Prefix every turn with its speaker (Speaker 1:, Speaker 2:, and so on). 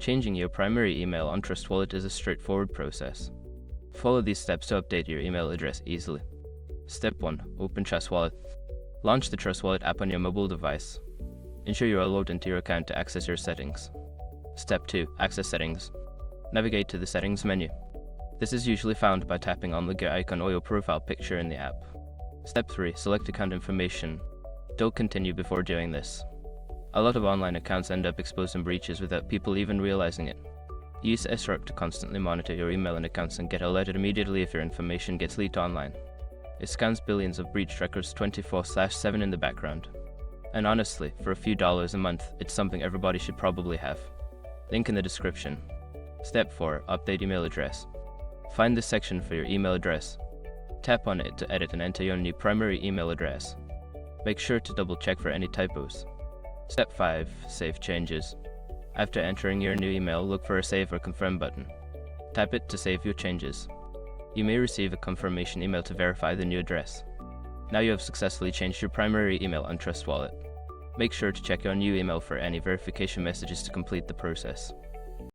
Speaker 1: Changing your primary email on Trust Wallet is a straightforward process. Follow these steps to update your email address easily. Step 1. Open Trust Wallet. Launch the Trust Wallet app on your mobile device. Ensure you are logged into your account to access your settings. Step 2. Access Settings. Navigate to the Settings menu. This is usually found by tapping on the gear icon or your profile picture in the app. Step 3. Select account information. Don't continue before doing this. A lot of online accounts end up exposing breaches without people even realizing it. Use SRUC to constantly monitor your email and accounts and get alerted immediately if your information gets leaked online. It scans billions of breached records 24/7 in the background. And honestly, for a few dollars a month, it's something everybody should probably have. Link in the description. Step 4. Update email address. Find the section for your email address. Tap on it to edit and enter your new primary email address. Make sure to double check for any typos. Step 5. Save changes. After entering your new email, look for a Save or Confirm button. Tap it to save your changes. You may receive a confirmation email to verify the new address. Now you have successfully changed your primary email on Trust Wallet. Make sure to check your new email for any verification messages to complete the process.